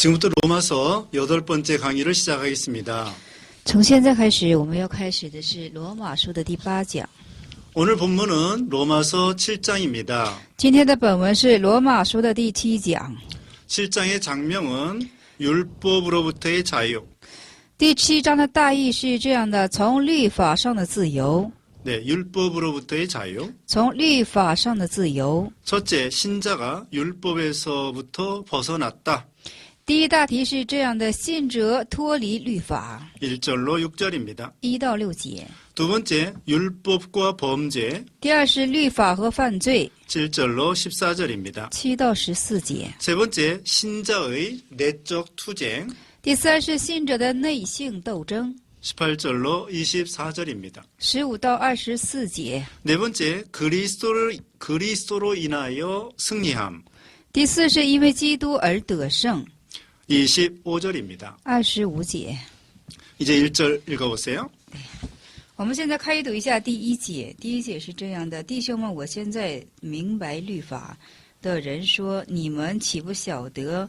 지금부터 로마서 8번째 강의를 시작하겠습니다. 从现在开始，我们要开始的是罗马书的第8讲。 오늘 본문은 로마서 7장입니다. 今天的本文是罗马书的第7讲。 7장의 장명은 율법으로부터의 자유. 第7章的大意是这样的：从律法上的自由， 네, 율법으로부터의 자유. 从律法上的自由。 첫째, 신자가 율법에서부터 벗어났다. 第一大题是这样的：信者脱离律法。 1절로 6절입니다. 1到6节。 두 번째, 율법과 범죄. 第二是律法和犯罪。 7절로 14절입니다. 7到14节。 세 번째, 신자의 내적 투쟁. 第三是信者的内性斗争。 18절로 24절입니다. 15到24节。 네 번째, 그리스도로 인하여 승리함. 第四是因为基督而得胜。 25절입니다. 25节。 이제 1절 읽어보세요. 我们现在开读一下第1节。第1节是这样的：弟兄们，我现在明白律法的人说，你们岂不晓得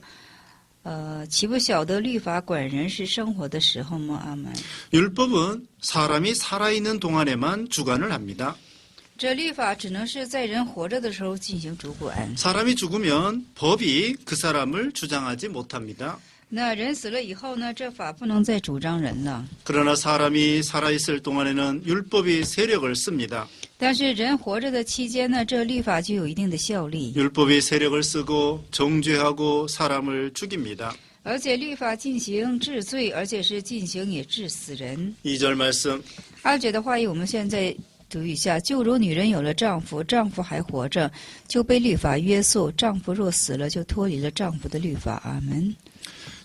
律法管人是生活的时候吗？阿门。 율법은 사람이 살아있는 동안에만 주관을 합니다. 这律法只能是在人活着的时候进行主管。 사람이 죽으면 법이 그 사람을 주장하지 못합니다. 那人死了以后呢，这法不能再主张人了。 그러나 사람이 살아있을 동안에는 율법이 세력을 씁니다. 但是人活着的期间呢，这律法就有一定的效力， 율법이 세력을 쓰고 정죄하고 사람을 죽입니다. 而且律法进行治罪，而且是进行也治死人。 2절 말씀. 2节的话语，我们现在读一下：就如女人有了丈夫，丈夫还活着，就被律法约束；丈夫若死了，就脱离了丈夫的律法。阿门。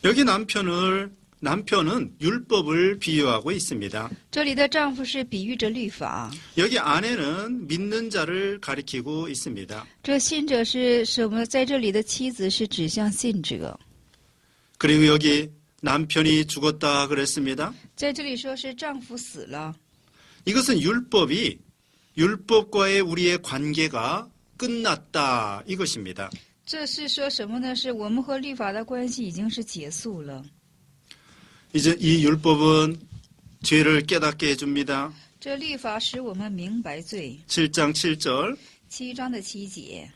여기 남편은 율법을 비유하고 있습니다. 这里的丈夫是比喻着律法， 여기 아내는 믿는 자를 가리키고 있습니다. 这信者是什么？在这里的妻子是指向信者， 그리고 여기 남편이 죽었다 그랬습니다. 在这里说是丈夫死了。 이것은 율법과의 우리의 관계가 끝났다 이것입니다. 这是说什么呢？是我们和律法的关系已经是结束了。 이제 이 율법은 죄를 깨닫게 해줍니다. 这律法使我们明白罪。 7장 7절. 7章的7节，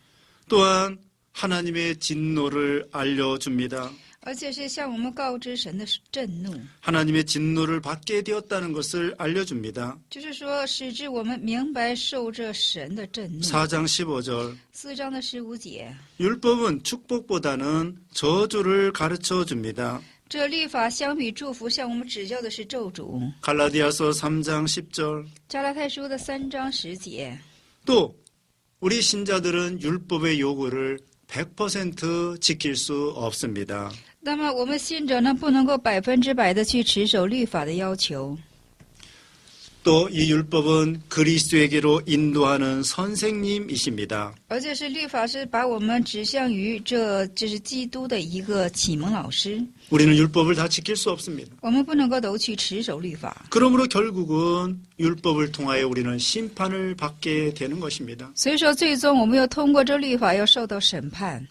또한 하나님의 진노를 알려줍니다. 而且是向我们告知神的震怒， 하나님의 진노를 받게 되었다는 것을 알려줍니다. 就是说使之我们明白受这神的震怒。 4장 15절. 4章的15节， 율법은 축복보다는 저주를 가르쳐 줍니다. 这律法相比祝福，向我们指教的是咒诅。 갈라디아서 3장 10절. 加拉太书的3章10节， 또 우리 신자들은 율법의 요구를 100% 지킬 수 없습니다. 那么我们信者呢，不能够100%的去持守律法的要求。 또 이 율법은 그리스도에게로 인도하는 선생님이십니다. 而且是律法是把我们指向于这是基督的一个启蒙老师。 우리는 율법을 다 지킬 수 없습니다. 我们不能够都去持守律法， 그러므로 결국은 율법을 통하여 우리는 심판을 받게 되는 것입니다. 所以说最终我们要通过这律法要受到审判。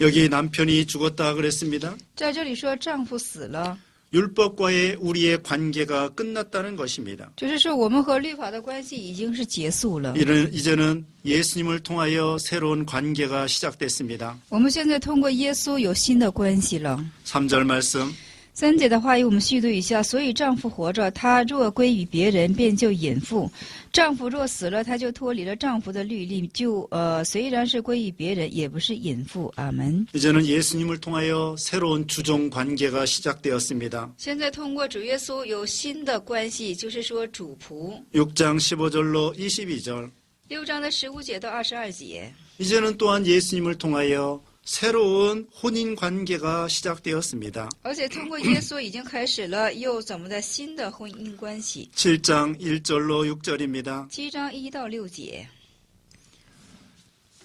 여기 남편이 죽었다 그랬습니다. 在这里说丈夫死了， 율법과의 우리의 관계가 끝났다는 것입니다. 就是说我们和律法的关系已经是结束了。 이제는 예수님을 통하여 새로운 관계가 시작됐습니다. 我们现在通过耶稣有新的关系了。 3절 말씀. 3节的话语我们细读一下：所以丈夫活着，他若归于别人，便就隐妇；丈夫若死了，他就脱离了丈夫的律例，虽然是归于别人，也不是隐妇。阿门。 이제는 예수님을 통하여 새로운 주종 관계가 시작되었습니다. 现在通过主耶稣有新的关系，就是说主仆。 6장 15절로 22절. 6章的15节到22节， 이제는 또한 예수님을 통하여 새로운 혼인 관계가 시작되었습니다. 而且通过耶稣已经开始了又怎么的新的婚姻关系。 7장 1절로 6절입니다. 7章1到6节，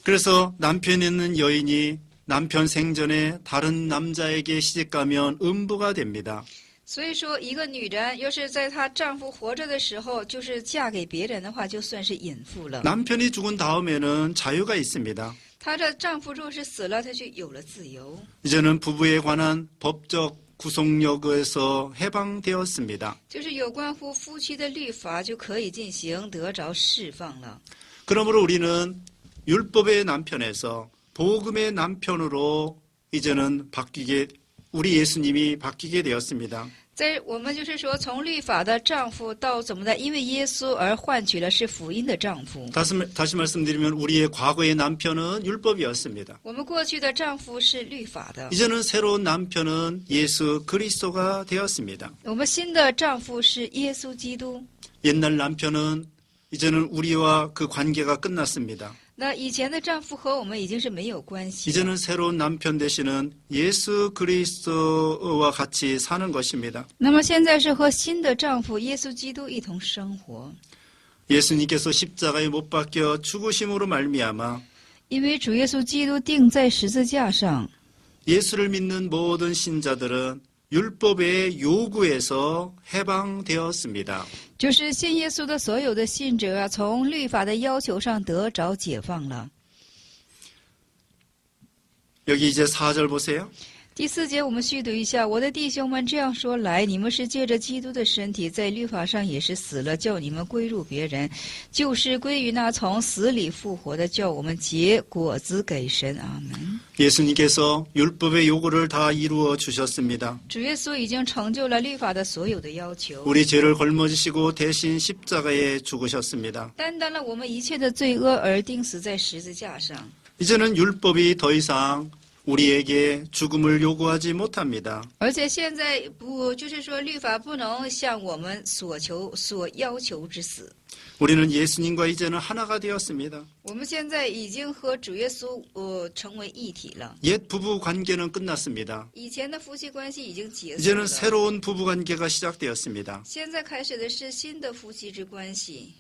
그래서 남편이 있는 여인이 남편 생전에 다른 남자에게 시집가면 음부가 됩니다. 所以说一个女人要是在她丈夫活着的时候就是嫁给别人的话，就算是隐妇了。 남편이 죽은 다음에는 자유가 있습니다. 她的丈夫若是死了，她就有了自由。 이제는 부부에 관한 법적 구속력에서 해방되었습니다. 就是有关乎夫妻的律法就可以进行得着释放了。 그러므로 우리는 율법의 남편에서 복음의 남편으로 이제는 우리 예수님이 바뀌게 되었습니다. 在我们就是说，从律法的丈夫到怎么的，因为耶稣而换取了是福音的丈夫。 다시 말씀드리면 우리의 과거의 남편은 율법이었습니다. 我们过去的丈夫是律法的， 이제는 새로운 남편은 예수 그리스도가 되었습니다. 我们新的丈夫是耶稣基督。 옛날 남편은 이제는 우리와 그 관계가 끝났습니다. 那以前的丈夫和我们已经是没有关系了。 이제는 새로운 남편 되시는 예수 그리스도와 같이 사는 것입니다. 那么现在是和新的丈夫耶稣基督一同生活， 예수님께서 십자가에 못 박혀 죽으심으로 말미암아 因为主耶稣基督钉在十字架上， 예수를 믿는 모든 신자들은 율법의 요구에서 해방되었습니다. 就是信耶稣的所有的信者啊，从律法的要求上得着解放了。 여기 이제 4절 보세요. 第4节我们续读一下：我的弟兄们，这样说来，你们是借着基督的身体，在律法上也是死了，叫你们归入别人，就是归于那从死里复活的，叫我们结果子给神。阿门。 예수님께서 율법의 요구를 다 이루어 주셨습니다. 主耶稣已经成就了律法的所有的要求， 우리 죄를 걸머지시고 대신 십자가에 죽으셨습니다. 担当了我们一切的罪恶而钉死在十字架上。 이제는 율법이 더 이상 우리에게 죽음을 요구하지 못합니다. 而且现在不就是说，律法不能向我们所要求之死。 우리는 예수님과 이제는 하나가 되었습니다. 我们现在已经和主耶稣成为一体了。 옛 부부 관계는 끝났습니다. 以前的夫妻关系已经结束 이제는 了， 새로운 부부 관계가 시작되었습니다. 现在开始的是新的夫妻之关系。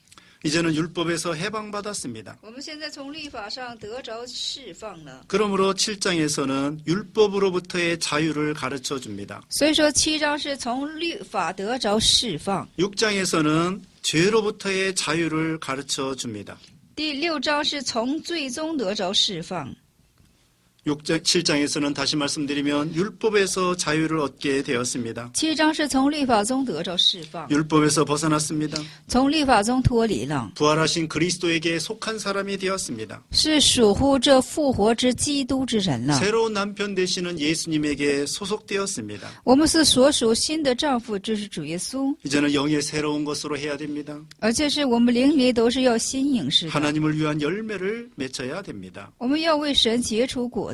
이제는 율법에서 해방받았습니다. 我们现在从律法上得着释放了。 그러므로 7장에서는 율법으로부터의 자유를 가르쳐 줍니다. 所以说7章是从律法得着释放， 6장에서는 죄로부터의 자유를 가르쳐 줍니다. 第6章是从罪中得着释放。 7장에서는 다시 말씀드리면 율법에서 자유를 얻게 되었습니다. 7章是从律法中得着释放， 율법에서 벗어났습니다. 从律法中脱离了， 부활하신 그리스도에게 속한 사람이 되었습니다. 是属乎这复活之基督之人了。 새로운 남편 되시는 예수님에게 소속되었습니다. 我们是所属新的丈夫，就是主耶稣， 이제는 영의 새로운 것으로 해야 됩니다. 而且是我们灵里都是要新颖式的。 하나님을 위한 열매를 맺어야 됩니다. 我们要为神结出果子。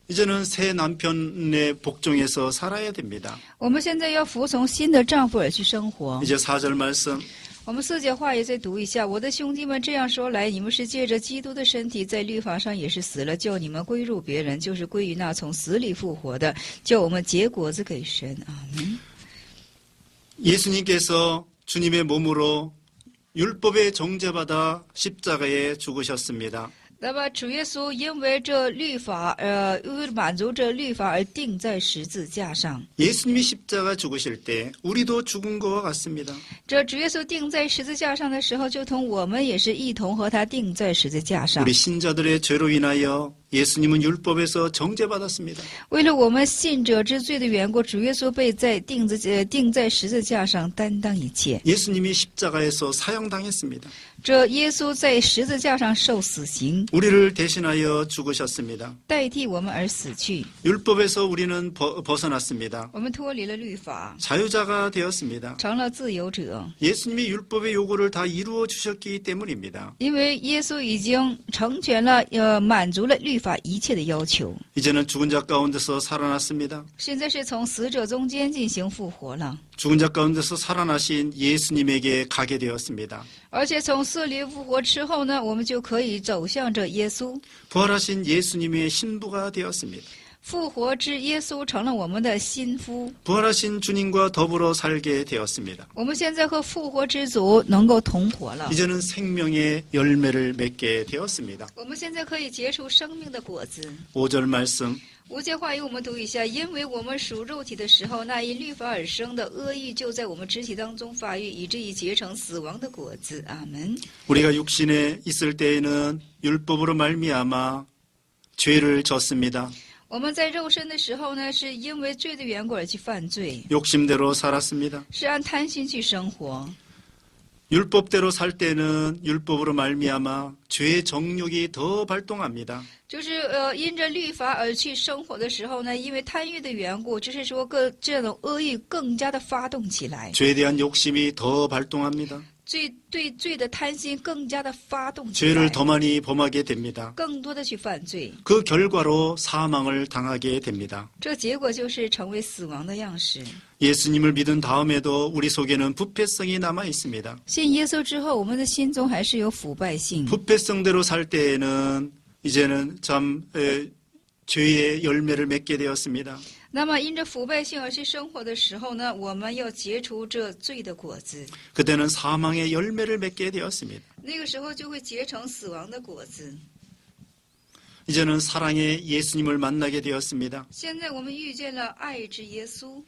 이제는 새 남편의 복종에서 살아야 됩니다. 我们现在要服从新的丈夫而去生活。 이제 4절 말씀. 我们4节话也再读一下：我的兄弟们，这样说来，你们是借着基督的身体，在律法上也是死了，叫你们归入别人，就是归于那从死里复活的，叫我们结果子给神。阿门。 예수님께서 주님의 몸으로 율법에 정죄받아 십자가에 죽으셨습니다. 那么主耶稣因为这律法，为满足这律法而钉在十字架上。 예수님이 십자가 죽으실 때 우리도 죽은 것과 같습니다. 这主耶稣钉在十字架上的时候，就同我们也是一同和他钉在十字架上。 우리 신자들의 죄로 인하여 예수님은 율법에서 정죄받았습니다. 为了我们信者之罪的缘故，主耶稣被钉在十字架上，担当一切。 예수님이 십자가에서 사형당했습니다. 这耶稣在十字架上受死刑， 우리를 대신하여 죽으셨습니다. 代替我们而死去。 율법에서 우리는 벗어났습니다. 我们脱离了律法， 자유자가 되었습니다. 成了自由者。 예수님이 율법의 요구를 다 이루어 주셨기 때문입니다. 因为耶稣已经成全了，满足了律法一切的要求。 이제는 죽은 자 가운데서 살아났습니다. 现在是从死者中间进行复活了， 죽은 자 가운데서 살아나신 예수님에게 가게 되었습니다. 而且从死里复活之后呢，我们就可以走向这耶稣。 부활하신 예수님의 신부가 되었습니다. 复活之耶稣成了我们的心夫， 부활하신 주님과 더불어 살게 되었습니다. 我们现在和复活之主能够同活了。 이제는 생명의 열매를 맺게 되었습니다. 我们现在可以结出生命的果子。 5절 말씀. 5节话语我们读一下：因为我们属肉体的时候，那因律法而生的恶意就在我们肢体当中发育，以至于结成死亡的果子。阿门。 우리가 육신에 있을 때에는 율법으로 말미암아 죄를 졌습니다. 我们在肉身的时候呢，是因为罪的缘故而去犯罪， 욕심대로 살았습니다. 是按贪心去生活。 율법대로 살 때는 율법으로 말미암아 죄의 정욕이 더 발동합니다. 就是因着律法而去生活的时候呢，因为贪欲的缘故，就是说这种恶欲更加的发动起来， 죄에 대한 욕심이 더 발동합니다. 对罪的贪心更加的发动起 죄를 来， 더 많이 범하게 됩니다. 更多的去犯罪， 그 결과로 사망을 당하게 됩니다. 这结果就是成为死亡的样式。 예수님을 믿은 다음에도 우리 속에는 부패성이 남아 있습니다. 信耶稣之后，我们的心中还是有腐败性。 부패성대로 살 때에는 이제는 참 죄의 열매를 맺게 되었습니다. 那么因着腐败性而去生活的时候呢，我们要结出这罪的果子， 그때는 사망의 열매를 맺게 되었습니다. 那个时候就会结成死亡的果子。 이제는 사랑의 예수님을 만나게 되었습니다. 现在我们遇见了爱之耶稣，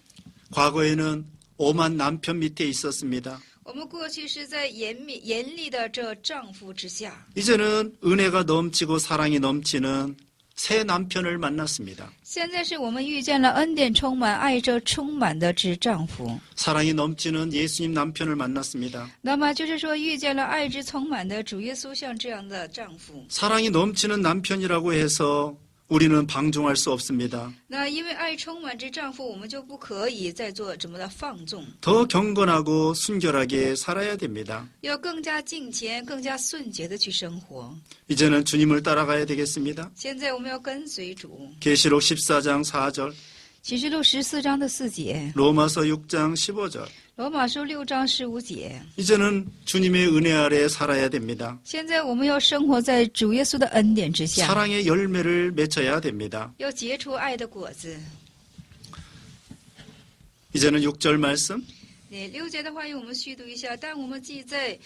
과거에는 오만 남편 밑에 있었습니다. 我们过去是在严厉的这丈夫之下， 이제는 은혜가 넘치고 사랑이 넘치는 새 남편을 만났습니다. 现在是我们遇见了恩典充满、爱这充满的之丈夫。 사랑이 넘치는 예수님 남편을 만났습니다. 那么就是说，遇见了爱之充满的主耶稣像这样的丈夫。 사랑이 넘치는 남편이라고 해서 우리는 방종할 수 없습니다. 那因为爱充满之丈夫，我们就不可以再做怎么的放纵， 더 경건하고 순결하게 살아야 됩니다. 要更加敬虔、更加顺洁的去生活。 이제는 주님을 따라가야 되겠습니다. 现在我们要跟随主。 계시록 14장 4절, 启示录14章的4节， 로마서 6장 15절. 罗马书6章15节。 이제는 주님의 은혜 아래 살아야 됩니다. 现在我们要生活在主耶稣的恩典之下， 사랑의 열매를 맺어야 됩니다. 要结出爱的果子。 이제는 6절 말씀. 6节的话语我们续读一下。但我们既在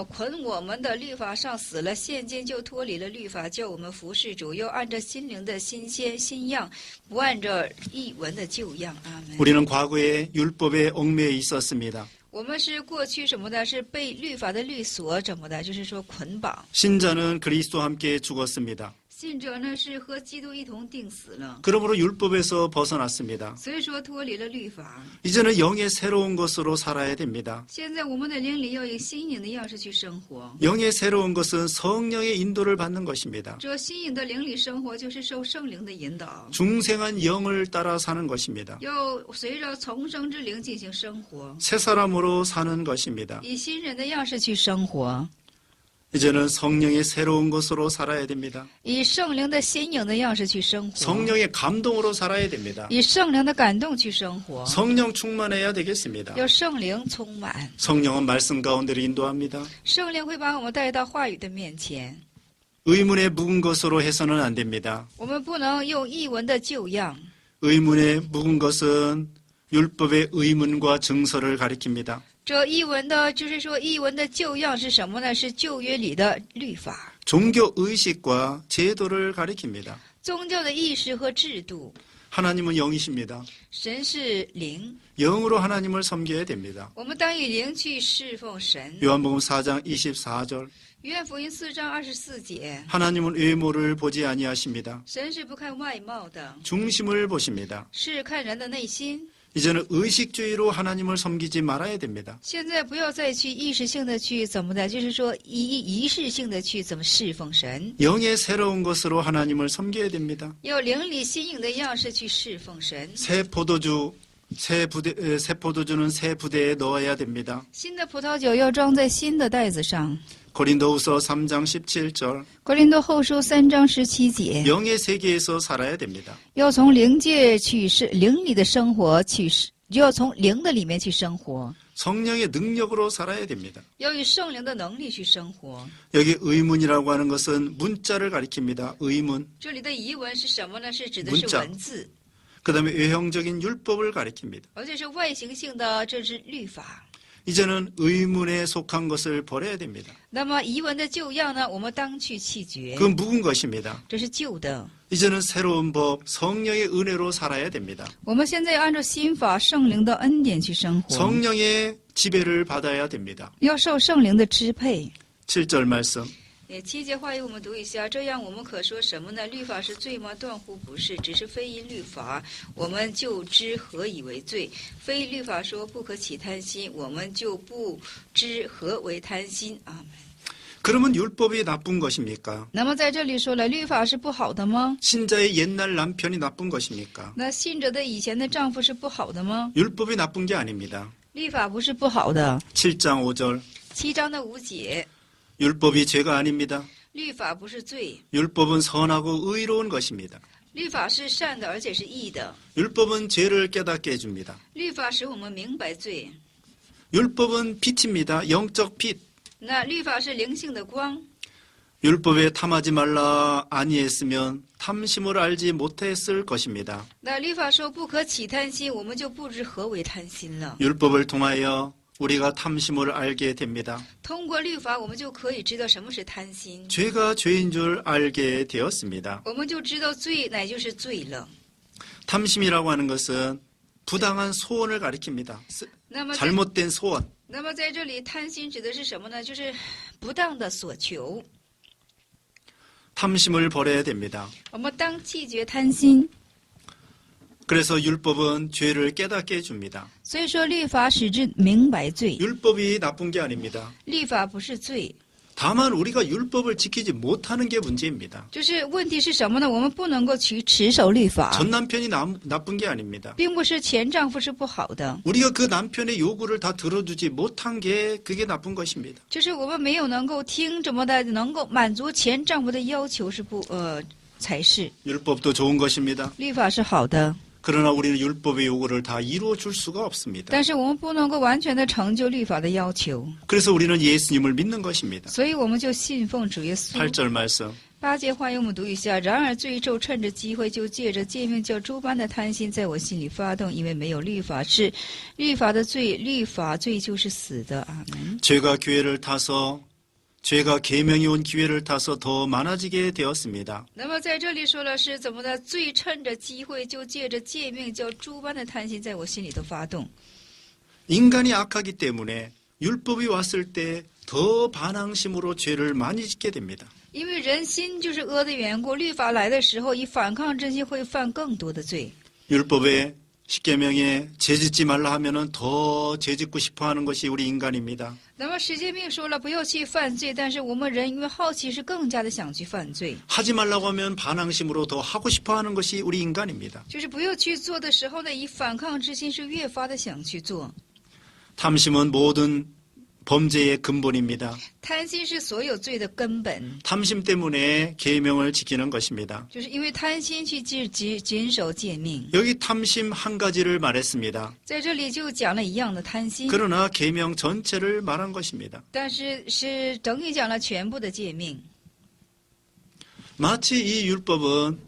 捆我们的律法上死了，现今就脱离了律法，叫我们服侍主，又按着心灵的新鲜新样，不按着译文的旧样。阿门。 우리는 과거에 율법에 얽매여 있었습니다. 我们是过去什么的，是被律法的律所怎么的，就是说捆绑。 신자는 그리스도와 함께 죽었습니다. 信者呢是和基督一同定死了， 그러므로 율법에서 벗어났습니다. 所以说脱离了律法。 이제는 영의 새로운 것으로 살아야 됩니다. 现在我们的灵里要以新颖的样式去生活。 영의 새로운 것은 성령의 인도를 받는 것입니다. 这新颖的灵里生活，就是受圣灵的引导， 중생한 영을 따라 사는 것입니다. 要随着重生之灵进行生活， 새 사람으로 사는 것입니다. 以新人的样式去生活， 이제는 성령의 새로운 것으로 살아야 됩니다. 以圣灵的新颖的样式去生活， 성령의 감동으로 살아야 됩니다. 以圣灵的感动去生活， 성령 충만해야 되겠습니다. 要圣灵充满。 성령은 말씀 가운데로 인도합니다. 圣灵会把我们带到话语的面前， 의문에 묵은 것으로 해서는 안 됩니다. 我们不能用译文的旧样。 의문에 묵은 것은 율법의 의문과 증서를 가리킵니다. 这译文的，就是说译文的旧样是什么呢？是旧约里的律法、 종교 의식과 제도를 가리킵니다. 宗教的意识和制度。 하나님은 영이십니다. 神是灵， 영으로 하나님을 섬겨야 됩니다. 我们当以灵去侍奉神。 요한복음 4장 24절. 约翰福音4章24节， 하나님은 외모를 보지 아니하십니다. 神是不看外貌的， 중심을 보십니다. 是看人的内心。 이제는 의식주의로 하나님을 섬기지 말아야 됩니다. 现在不要再去意识性的去怎么的，就是说仪式性的去怎么侍奉神， 영의 새로운 것으로 하나님을 섬겨야 됩니다. 要灵里新颖的样式去侍奉神。 새 포도주는 새 부대에 넣어야 됩니다. 新的葡萄酒要装在新的袋子上。 고린도후서 3장 17절. 哥林多后书3章17节， 영의 세계에서 살아야 됩니다. 要从灵界去灵里的生活去，就要从灵的里面去生活， 성령의 능력으로 살아야 됩니다. 要以圣灵的能力去生活。 여기 의문이라고 하는 것은 문자를 가리킵니다. 의문. 这里的疑文是什么呢？是指的是文字， 그 다음에 외형적인 율법을 가리킵니다. 而且是外形性的，这是律法。 이제는 의문에 속한 것을 버려야 됩니다. 那么疑文的旧样呢，我们当去弃绝， 그건 묵은 것입니다. 这是旧的。 이제는 새로운 법, 성령의 은혜로 살아야 됩니다. 我们现在要按照新法、圣灵的恩典去生活， 성령의 지배를 받아야 됩니다. 要受圣灵的支配。 7절 말씀. 7节话语我们读一下，这样我们可说什么呢？律法是罪吗？断乎不是，只是非因律法，我们就知何以为罪；非律法说不可起贪心，我们就不知何为贪心。啊， 그러면 율법이 나쁜 것입니까? 那么在这里说了，律法是不好的吗？ 신자의 옛날 남편이 나쁜 것입니까? 那信者的以前的丈夫是不好的吗？ 율법이 나쁜 게 아닙니다. 律法不是不好的。 7장 5절 7章的5节， 율법이 죄가 아닙니다. 律法不是罪， 율법은 선하고 의로운 것입니다. 律法是善的，而且是义的。 율법은 죄를 깨닫게 해줍니다. 律法使我们明白罪， 율법은 빛입니다. 영적 빛. 那律法是灵性的光。 율법에 탐하지 말라 아니했으면 탐심을 알지 못했을 것입니다. 那律法说不可起贪心，我们就不知何为贪心了。 율법을 통하여 우리가 탐심을 알게 됩니다. 通过律法，我们就可以知道什么是贪心， 죄가 죄인 줄 알게 되었습니다. 我们就知道罪乃就是罪了。 탐심이라고 하는 것은 부당한 소원을 가리킵니다. 那么在， 잘못된 소원. 那么在这里，贪心指的是什么呢？就是不当的所求。 탐심을 버려야 됩니다. 我们当弃绝贪心。 그래서 율법은 죄를 깨닫게 해줍니다. 所以说，律法使之明白罪， 율법이 나쁜 게 아닙니다. 律法不是罪。 다만 우리가 율법을 지키지 못하는 게 문제입니다. 就是问题是什么呢？我们不能够去持守律法， 전 남편이 나쁜 게 아닙니다. 并不是前丈夫是不好的， 우리가 그 남편의 요구를 다 들어주지 못한 게 그게 나쁜 것입니다. 就是我们没有能够听怎么的，能够满足前丈夫的要求是才是。 율법도 좋은 것입니다. 律法是好的， 그러나 우리는 율법의 요구를 다 이루어 줄 수가 없습니다. 但是我们不能够完全的成就律法的要求， 그래서 우리는 예수님을 믿는 것입니다. 所以我们就信奉主耶稣。 8절 말씀. 8节话语我们读一下。然而罪咒趁着机会，就借着诫命叫诸般的贪心在我心里发动，因为没有律法是律法的罪，律法罪就是死的。阿门。 죄가 계명이 온 기회를 타서 더 많아지게 되었습니다. 那么在这里说了是怎么的？罪趁着机会，就借着诫命叫诸般的贪心在我心里头发动。 인간이 악하기 때문에 율법이 왔을 때 더 반항심으로 죄를 많이 짓게 됩니다. 因为人心就是恶的缘故，律法来的时候，以反抗之心会犯更多的罪。 율법에 십계명에 죄짓지 말라 하면은 더 죄짓고 싶어하는 것이 우리 인간입니다. 那么十诫命说了不要去犯罪，但是我们人因为好奇是更加的想去犯罪。 하지 말라고 하면 반항심으로 더 하고 싶어하는 것이 우리 인간입니다. 就是不要去做的时候呢，以反抗之心是越发的想去做。 탐심은 모든 범죄의 근본입니다. 贪心是所有罪的根本， 탐심 때문에 계명을 지키는 것입니다. 就是因为贪心去谨守诫命。 여기 탐심 한 가지를 말했습니다. 在这里就讲了一样的贪心， 그러나 계명 전체를 말한 것입니다. 但是是整体讲了全部的诫命。 마치 이 율법은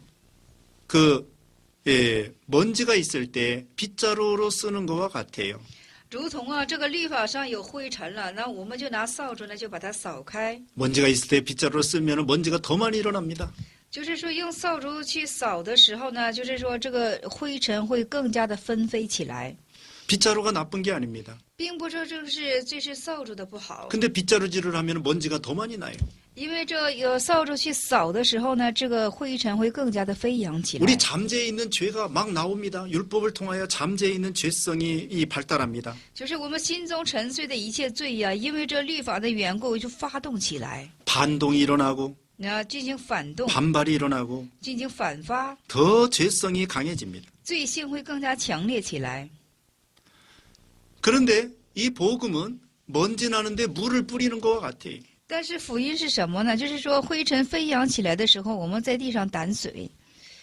먼지가 있을 때 빗자루로 쓰는 것과 같아요. 如同这个律法上有灰尘了，那我们就拿扫帚呢，就把它扫开。 먼지가 있을 때 빗자루로 쓰면 먼지가 더 많이 일어납니다. 就是说用扫帚去扫的时候呢，就是说这个灰尘会更加的纷飞起来， 빗자루가 나쁜 게 아닙니다. 并不说这是扫帚的不好， 근데 빗자루질을 하면 먼지가 더 많이 나요. 因为这有扫帚去扫的时候呢，这个灰尘会更加的飞扬起来。 우리 잠재에 있는 죄가 막 나옵니다. 율법을 통하여 잠재에 있는 죄성이 발달합니다. 就是我们心中沉睡的一切罪呀，因为这律法的缘故就发动起来， 반동이 일어나고 进行反动， 반발이 일어나고 进行反发， 더 죄성이 강해집니다. 罪性会更加强烈起来。 그런데 이 복음은 먼지 나는데 물을 뿌리는 것과 같아요. 但是福音是什么呢？就是说灰尘飞扬起来的时候，我们在地上掸水。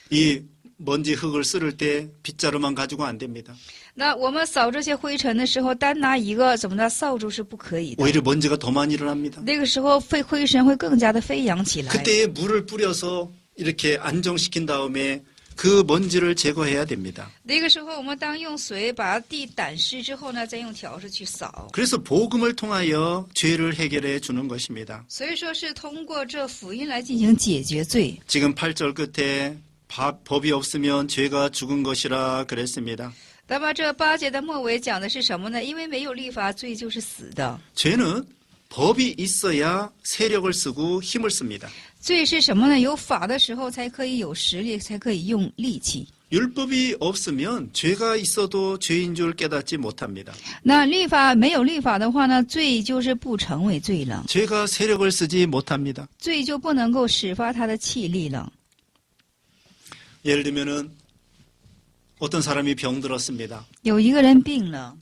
이 먼지 흙을 쓸을 때 빗자루만 가지고 안 됩니다. 那我们扫这些灰尘的时候，单拿一个怎么的扫帚是不可以的。 오히려 먼지가 더 많이 일어납니다. 那个时候灰尘会更加的飞扬起来。 그때에 물을 뿌려서 이렇게 안정시킨 다음에 그 먼지를 제거해야 됩니다. 那个时候我们当用水把地掸湿之后呢，再用笤帚去扫。 그래서 복음을 통하여 죄를 해결해 주는 것입니다. 所以说是通过这福音来进行解决罪。 지금 8절 끝에 법이 없으면 죄가 죽은 것이라 그랬습니다. 那么这8节的末尾讲的是什么呢？因为没有律法，罪就是死的。 죄는 법이 있어야 세력을 쓰고 힘을 씁니다. 罪是什么呢？有法的时候才可以有实力，才可以用力气。 율법이 없으면 죄가 있어도 죄인 줄 깨닫지 못합니다. 那律法没有律法的话呢，罪就是不成为罪了， 죄가 세력을 쓰지 못합니다. 罪就不能够使发他的气力了。 예를 들면은 어떤 사람이 병들었습니다. 有一个人病了，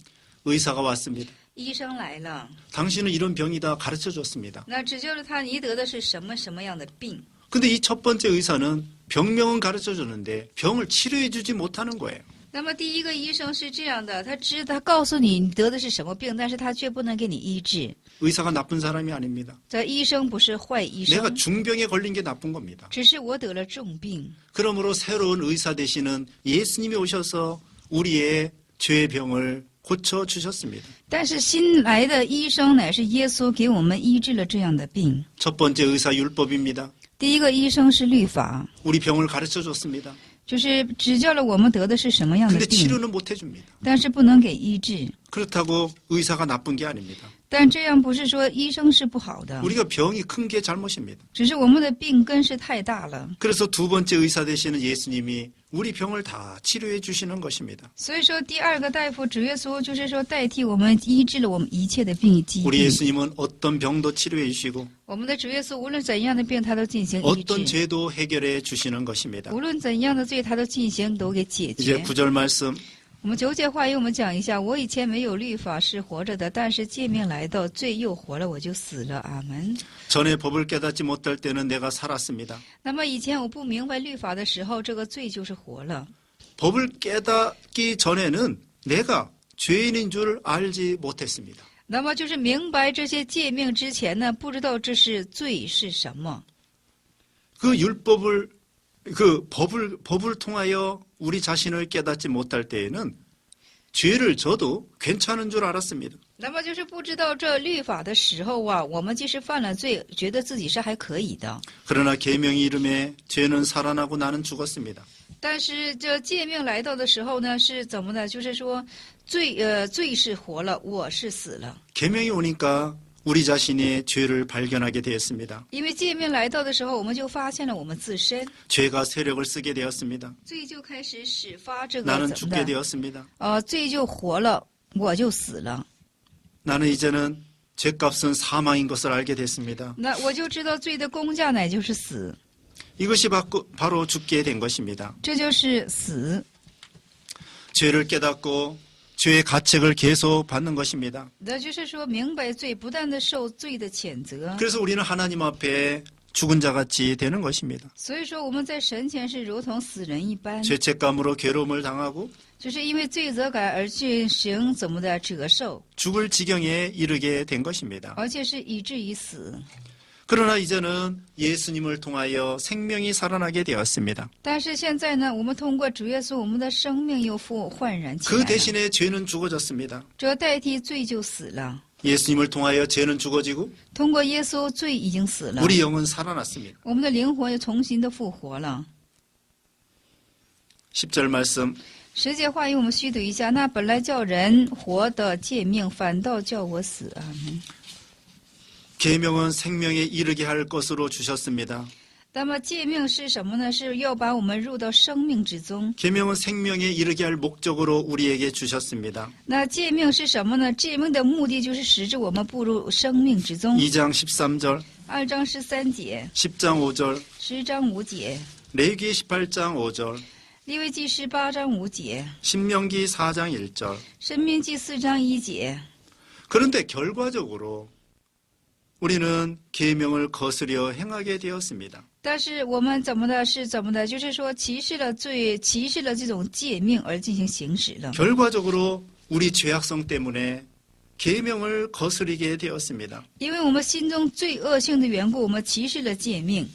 의사가 왔습니다. 医生来了， 당신은 이런 병이다 가르쳐 줬습니다. 那指教了他你得的是什么什么样的病。 근데 이 첫 번째 의사는 병명은 가르쳐 줬는데 병을 치료해 주지 못하는 거예요. 那么第一个医生是这样的，他告诉你得的是什么病，但是他却不能给你医治。 의사가 나쁜 사람이 아닙니다. 这医生不是坏医 내가 生， 중병에 걸린 게 나쁜 겁니다. 只是我得了重病。 그러므로 새로운 의사 되시는 예수님이 오셔서 우리의 죄의 병을 고쳐 주셨습니다. 但是新来的医生乃是耶稣给我们医治了这样的病。 첫 번째 의사 율법입니다. 第一个医生是律法， 우리 병을 가르쳐 줬습니다. 就是指教了我们得的是什么样的 근데 病， 치료는 못 해줍니다. 但是不能给医治。 그렇다고 의사가 나쁜 게 아닙니다. 但这样不是说医生是不好的， 우리가 병이 큰 게 잘못입니다. 只是我们的病根是太大了。 그래서 두 번째 의사 되시는 예수님이 우리 병을 다 치료해 주시는 것입니다. 所以说，第二个大夫主耶稣就是说代替我们医治了我们一切的病疾 우리 病。 예수님은 어떤 병도 치료해 주시고 我们的主耶稣无论怎样的病，他都进行医 어떤 治； 죄도 해결해 주시는 것입니다. 无论怎样的罪，他都进行都给解 이제 决。 9절 말씀 我们9节话语，我们讲一下：我以前没有律法是活着的，但是诫命来到，罪又活了，我就死了。阿门。 전에 법을 깨닫지 못할 때는 내가 살았습니다. 那么以前我不明白律法的时候，这个罪就是活了。 법을 깨닫기 전에는 내가 죄인인 줄 알지 못했습니다. 那么就是明白这些诫命之前呢，不知道这是罪是什么。 그 법을 통하여 우리 자신을 깨닫지 못할 때에는 죄를 져도 괜찮은 줄 알았습니다. 那么就是不知道这律法的时候啊，我们即使犯了罪，觉得自己是还可以的。 그러나 계명의 이름에 죄는 살아나고 나는 죽었습니다. 但是这诫命来到的时候呢，是怎么呢？就是说罪是活了，我是死了。 계명이 오니까 우리 자신의 죄를 발견하게 되었습니다. 因为诫命来到的时候，我们就发现了我们自身， 죄가 세력을 쓰게 되었습니다. 罪就开始使发这个 나는 怎么 죽게 的？ 되었습니다. 罪就活了，我就死了。 나는 이제는 죄값은 사망인 것을 알게 됐습니다. 那我就知道罪的工价乃就是死， 이것이 바로 죽게 된 것입니다. 这就是死。 죄를 깨닫고 죄의 가책을 계속 받는 것입니다. 那就是说明白罪，不断的受罪的谴责。 그래서 우리는 하나님 앞에 죽은 자같이 되는 것입니다. 所以说我们在神前是如同死人一般， 죄책감으로 괴로움을 당하고 就是因为罪责感而进行怎么的折寿， 죽을 지경에 이르게 된 것입니다. 而且是以至于死。 그러나 이제는 예수님을 통하여 생명이 살아나게 되었습니다. 但是现在呢，我们通过主耶稣，我们的生命又焕然起 그 来了。 대신에 죄는 죽어졌습니다. 这代替罪就死了， 예수님을 통하여 죄는 죽어지고 通过耶稣，罪已经死了， 우리 영은 살아났습니다. 我们的灵魂又重新的复活了。 10절 말씀 10节话语我们虚读一下，那本来叫人活的诫命，反倒叫我死。阿门。 계명은 생명에 이르게 할 것으로 주셨습니다. 那么诫命是什么呢？是要把我们入到生命之中。 계명은 생명에 이르게 할 목적으로 우리에게 주셨습니다. 那诫命是什么呢？诫命的目的就是使之我们步入生命之中。 2장 13절, 2章13节， 10장 5절, 10章5节， 레위기 18장 5절, 利未记18章5节， 신명기 4장 1절. 申命记4章1节。 그런데 결과적으로 우리는 계명을 거스려 행하게 되었습니다. 但是我们怎么的？就是说歧视了罪，歧视了这种诫命而进行行使了。 결과적으로 우리 죄악성 때문에 계명을 거스리게 되었습니다. 因为我们心中罪恶性的缘故，我们歧视了诫命，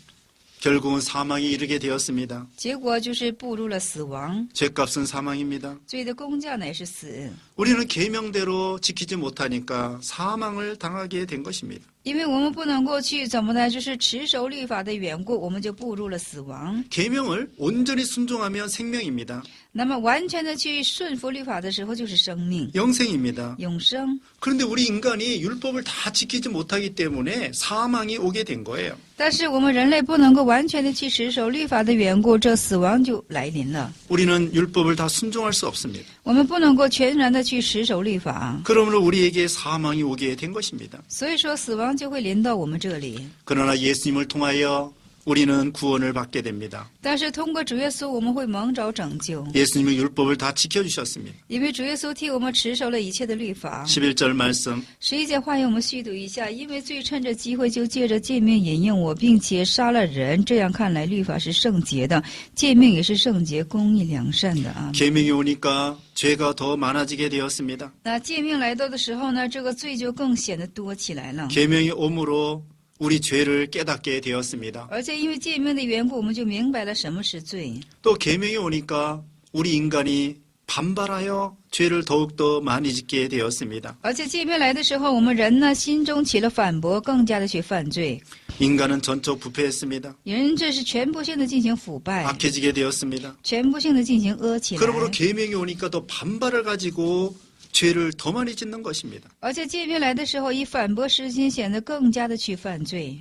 결국은 사망에 이르게 되었습니다. 结果就是步入了死亡。 죄값은 사망입니다. 罪的工价乃是死。 우리는 계명대로 지키지 못하니까 사망을 당하게 된 것입니다. 因为我们不能够去怎么呢？就是持守律法的缘故，我们就步入了死亡。 계명을 온전히 순종하면 생명입니다. 那么完全的去顺服律法的时候，就是生命、 영생입니다. 永生。 그런데 우리 인간이 율법을 다 지키지 못하기 때문에 사망이 오게 된 거예요. 但是我们人类不能够完全的去持守律法的缘故，这死亡就来临了。 우리는 율법을 다 순종할 수 없습니다. 我们不能够全然的去持守律法， 그러므로 우리에게 사망이 오게 된 것입니다. 所以说死亡就会临到我们这里。 그러나 예수님을 통하여 우리는 구원을 받게 됩니다. 但是通过主耶稣，我们会蒙着拯救， 예수님이 율법을 다 지켜주셨습니다. 因为主耶稣替我们持守了一切的律法。 11절 말씀 11节话语我们续读一下，因为罪趁着机会就借着诫命引诱我，并且杀了人，这样看来律法是圣洁的，诫命也是圣洁、公义、良善的啊。 계명이 오니까 죄가 더 많아지게 되었습니다. 那诫命来到的时候呢，这个罪就更显得多起来了。 계명이 오므로 우리 죄를 깨닫게 되었습니다. 而且因为诫命的缘故，我们就明白了什么是罪。 또 계명이 오니까 우리 인간이 반발하여 죄를 더욱더 많이 짓게 되었습니다. 而且诫命来的时候，我们人呢心中起了反驳，更加的去犯罪。 인간은 전적 부패했습니다. 人这是全部性的进行腐败， 악해지게 되었습니다. 全部性的进行恶起来。 그러므로 계명이 오니까 더 반발을 가지고 죄를 더 많이 짓는 것입니다. 而且诫命来的时候，以反驳实心，显得更加的去犯罪。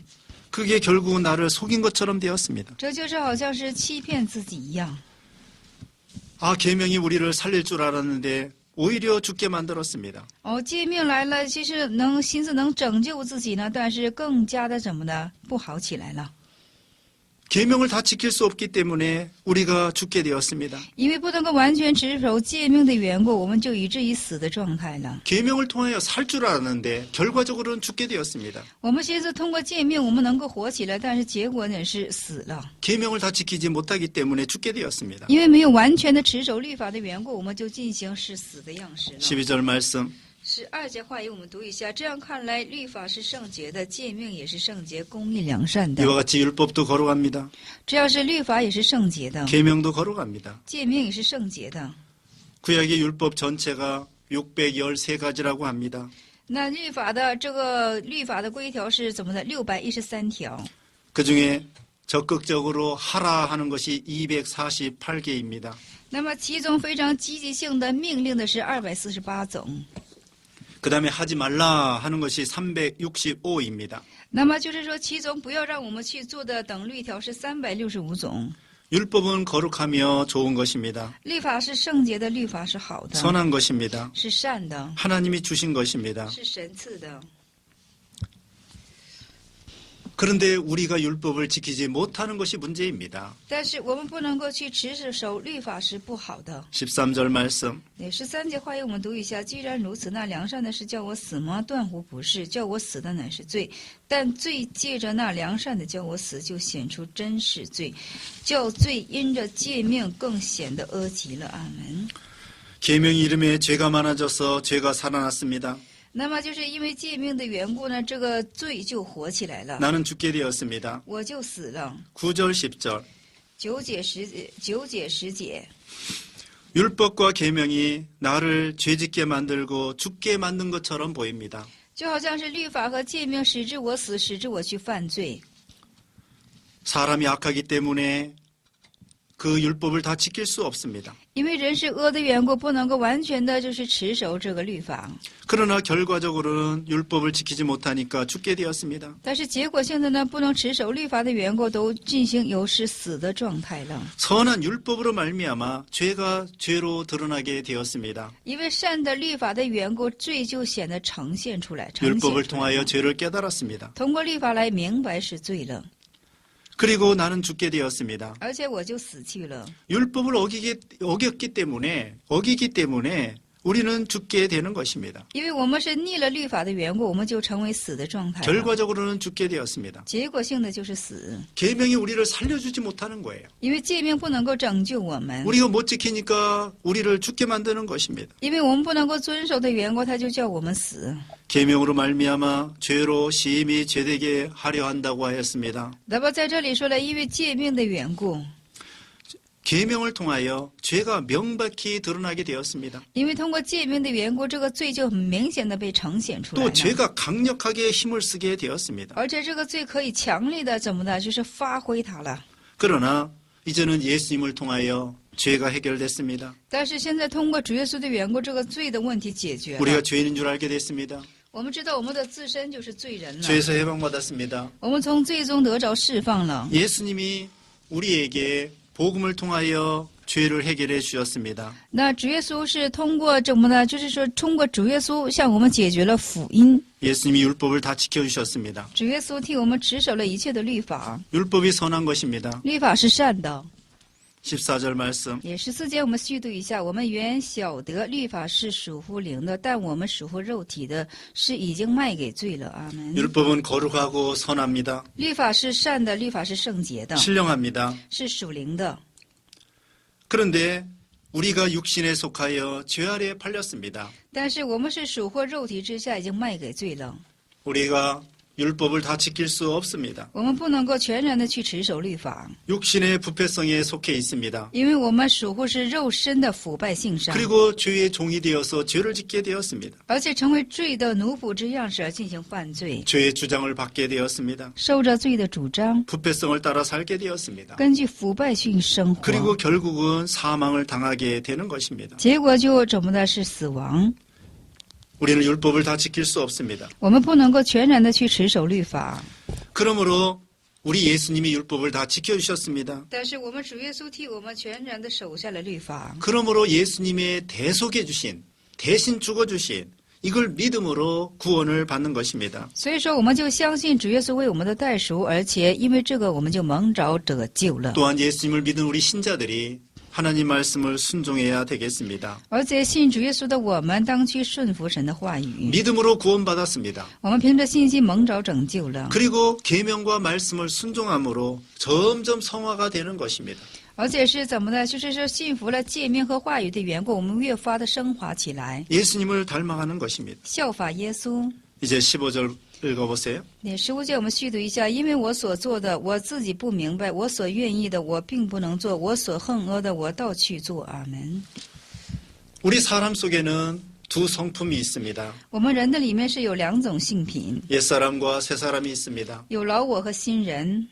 그게 결국 나를 속인 것처럼 되었습니다. 这就是好像是欺骗自己一样。 아, 계명이 우리를 살릴 줄 알았는데 오히려 죽게 만들었습니다. 哦，诫命来了，其实心思能拯救自己呢，但是更加的怎么呢？不好起来了。 계명을 다 지킬 수 없기 때문에 우리가 죽게 되었습니다. 因为不能够完全持守诫命的缘故，我们就以至于死的状态了。 계명을 통하여 살 줄 알았는데 결과적으로는 죽게 되었습니다. 我们寻思通过诫命，我们能够活起来，但是结果呢是死了。 계명을 다 지키지 못하기 때문에 죽게 되었습니다. 因为没有完全的持守律法的缘故，我们就进行是死的样式了。 12절 말씀 12节话语我们读一下，这样看来，律法是圣洁的，诫命也是圣洁、公义、良善的。 이와 같이 율법도 거룩합니다. 这要是律法也是圣洁的， 계명도 거룩합니다. 诫命也是圣洁的。 구약의 율법 전체가 613가지라고 합니다. 那律法的这个律法的规条是怎么的？613条。 그중에 적극적으로 하라 하는 것이 248개입니다. 那么其中非常积极性的命令的是248种。 그 다음에 하지 말라 하는 것이 365입니다. 那么就是说，其中不要让我们去做的等律条是365种。 율법은 거룩하며 좋은 것입니다. 律法是圣洁的，律法是好的， 선한 것입니다. 是善的， 하나님이 주신 것입니다. 是神赐的。 그런데 우리가 율법을 지키지 못하는 것이 문제입니다. 但是我们不能够去持守律法是不好的。 13절 말씀 13节话语我们读一下，既然如此，那良善的是叫我死吗？断乎不是，叫我死的乃是罪。但罪借着那良善的叫我死，就显出真是罪，叫罪因着诫命更显得恶极了。阿门。 계명 이름에 죄가 많아져서 죄가 살아났습니다. 那么就是因为诫命的缘故呢，这个罪就活起来了， 나는 죽게 되었습니다. 我就死了。 9절 10절 9节10节。 율법과 계명이 나를 죄짓게 만들고 죽게 만든 것처럼 보입니다. 就好像是律法和诫命使致我死，使致我去犯罪。 사람이 악하기 때문에 그 율법을 다 지킬 수 없습니다. 因为人是恶的缘故，不能够完全的就是持守这个律法。 그러나 결과적으로는 율법을 지키지 못하니까 죽게 되었습니다. 但是结果性的呢，不能持守律法的缘故，都进行有失死的状态了。 선한 율법으로 말미암아 죄가 죄로 드러나게 되었습니다. 因为善的律法的缘故，罪就显得呈现出来，呈现 율법을 出来 통하여 了。 죄를 깨달았습니다. 通过律法来明白是罪了， 그리고 나는 죽게 되었습니다. 而且我就死去了。 율법을 어겼기 때문에 우리는 죽게 되는 것입니다. 因为我们是逆了律法的缘故，我们就成为死的状态了。 결과적으로는 죽게 되었습니다. 结果性的就是死， 계명이 우리를 살려주지 못하는 거예요. 因为诫命不能够拯救我们， 우리가 못 지키니까 우리를 죽게 만드는 것입니다. 因为我们不能够遵守的缘故，他就叫我们死。 계명으로 말미암아 죄로 심히 죄되게 하려 한다고 하였습니다. 那么在这里说了，因为诫命的缘故， 계명을 통하여 죄가 명백히 드러나게 되었습니다. 因为通过诫命的缘故，这个罪就很明显的被呈现出来 또 了。 죄가 강력하게 힘을 쓰게 되었습니다. 而且这个罪可以强力的怎么的，就是发挥它了。 그러나 이제는 예수님을 통하여 죄가 해결됐습니다. 但是现在通过主耶稣的缘故，这个罪的问题解决了。 우리가 죄인인 줄 알게 됐습니다. 我们知道我们的自身就是罪人了， 죄에서 해방받았습니다. 我们从罪中得着释放了。 예수님이 우리에게 복음을 통하여 죄를 해결해 주셨습니다. 那主耶稣是通过怎么呢？就是说通过主耶稣向我们解决了福音。 예수님이 율법을 다 지켜주셨습니다. 主耶稣替我们持守了一切的律法， 율법이 선한 것입니다. 律法是善的。 14절 말씀. 也14节我们细读一下，我们原晓得律法是属乎灵的，但我们属乎肉体的，是已经卖给罪了。阿门。 율법은 거룩하고 선합니다. 律法是善的，律法是圣洁的， 신령합니다. 是属灵的。 그런데 우리가 육신에 속하여 죄 아래에 팔렸습니다. 但是我们是属乎肉体之下，已经卖给罪了。 우리가 율법을 다 지킬 수 없습니다. 我们不能够全然的去持守律法， 육신의 부패성에 속해 있습니다. 因为我们属乎是肉身的腐败性上， 그리고 죄의 종이 되어서 죄를 짓게 되었습니다. 而且成为罪的奴仆之样式而进行犯罪， 죄의 주장을 받게 되었습니다. 受着罪的主张， 부패성을 따라 살게 되었습니다. 根据腐败性生活， 그리고 결국은 사망을 당하게 되는 것입니다. 结果就怎么的是死亡。 우리는 율법을 다 지킬 수 없습니다. 我们不能够全然的去持守律法， 그러므로 우리 예수님이 율법을 다 지켜주셨습니다. 但是我们主耶稣替我们全然的守下了律法。 그러므로 예수님의 대속해 주신, 대신 죽어주신 이걸 믿음으로 구원을 받는 것입니다. 所以说，我们就相信主耶稣为我们的代赎，而且因为这个，我们就蒙着得救了。 또한 예수님을 믿은 우리 신자들이 하나님 말씀을 순종해야 되겠습니다. 而且信主耶稣的我们，当去顺服神的话语。 믿음으로 구원받았습니다. 我们凭着信心蒙着拯救了， 그리고 계명과 말씀을 순종함으로 점점 성화가 되는 것입니다. 而且是怎么的？就是说信服了诫命和话语的缘故，我们越发的升华起来， 예수님을 닮아가는 것입니다. 效法耶稣。 이제 15절 읽어보세요. 那15节我们续读一下，因为我所做的，我自己不明白；我所愿意的，我并不能做；我所恨恶的，我倒去做。阿门。 우리 사람 속에는 두 성품이 있습니다. 我们人的里面是有两种性品， 옛사람과 새사람이 있습니다. 有老我和新人。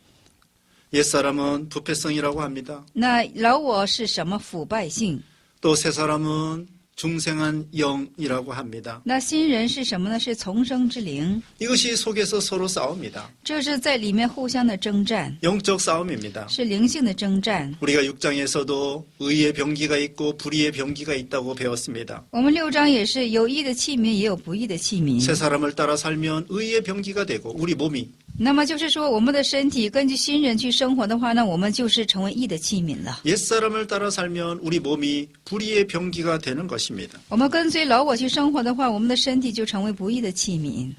옛사람은 부패성이라고 합니다. 那老我是什么？腐败性。 또 새사람은 중생한 영이라고 합니다. 那新人是什么呢？是重生之灵。 이것이 속에서 서로 싸웁니다. 这是在里面互相的征战， 영적 싸움입니다. 是灵性的征战。 우리가 6장에서도 의의 병기가 있고 불의의 병기가 있다고 배웠습니다. 我们6章也是有义的器皿，也有不义的器皿。 새 사람을 따라 살면 의의 병기가 되고 우리 몸이 那么就是说，我们的身体根据新人去生活的话，那我们就是成为义的器皿了。 옛사람을 따라 살면 우리 몸이 불의의 병기가 되는 것입니다. 我们跟随老我去生活的话，我们的身体就成为不义的器皿。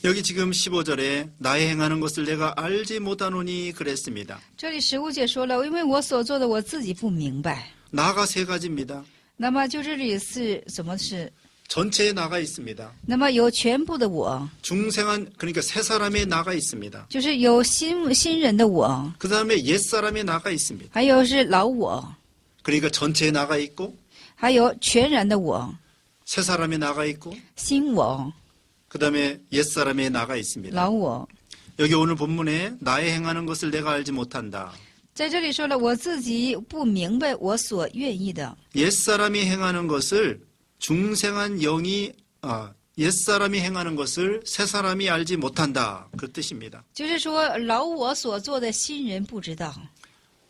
여기 지금 15절에 나의 행하는 것을 내가 알지 못하노니 그랬습니다. 这里15节说了，因为我所做的我自己不明白。 나가 세 가지입니다. 那么就这里是什么是？ 전체에 나가 있습니다. 那么有全部的我， 중생한 그러니까 새 사람에 나가 있습니다. 就是有新人的我， 그 다음에 옛 사람에 나가 있습니다. 还有是老我， 그러니까 전체에 나가 있고 还有全然的我， 새 사람에 나가 있고 新我、 그 다음에 옛 사람에 나가 있습니다. 老我。 여기 오늘 본문에 나의 행하는 것을 내가 알지 못한다. 在这里说了，我自己不明白我所愿意的。 옛 사람이 행하는 것을 중생한 영이 옛 사람이 행하는 것을 새 사람이 알지 못한다. 그 뜻입니다. 就是说，老我所做的新人不知道，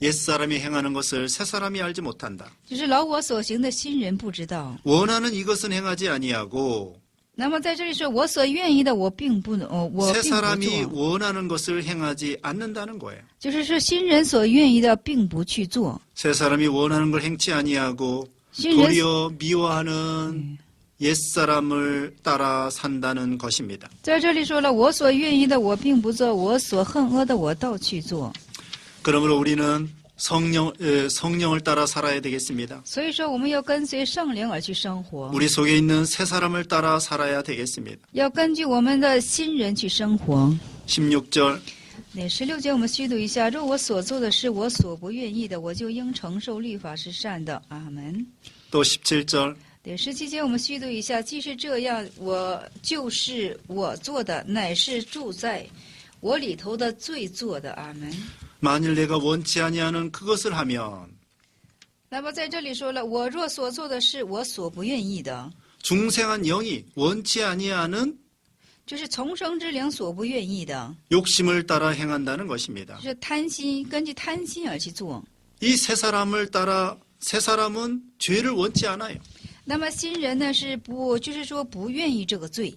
옛 사람이 행하는 것을 새 사람이 알지 못한다. 就是老我所行的新人不知道。 원하는 이것은 행하지 아니하고 那么在这里说，我所愿意的，我并不能，我 새 并不 사람이 做。 원하는 것을 행하지 않는다는 거예요. 就是说，新人所愿意的，并不去做。 새 사람이 원하는 걸 행치 아니하고 新人 도리어 미워하는 옛 사람을 따라 산다는 것입니다. 在这里说了，我所愿意的，我并不做；我所恨恶的，我倒去做。 그러므로 우리는 성령을 따라 살아야 되겠습니다. 所以说，我们要跟随圣灵而去生活， 우리 속에 있는 새 사람을 따라 살아야 되겠습니다. 要根据我们的新人去生活。 16절 对，16节我们虚读一下：若我所做的是我所不愿意的，我就应承受律法是善的。阿门。 또 17절 对，17节我们虚读一下：既是这样，我就是我做的，乃是住在我里头的罪做的。阿门。 만일 내가 원치 아니하는 그것을 하면 那么在这里说了，我若所做的是我所不愿意的， 중생한 영이 원치 아니하는 就是从生之灵所不愿意的， 욕심을 따라 행한다는 것입니다. 就是贪心，根据贪心而去做。 이 세 사람을 따라 세 사람은 죄를 원치 않아요. 那么新人呢是不，就是说不愿意这个罪。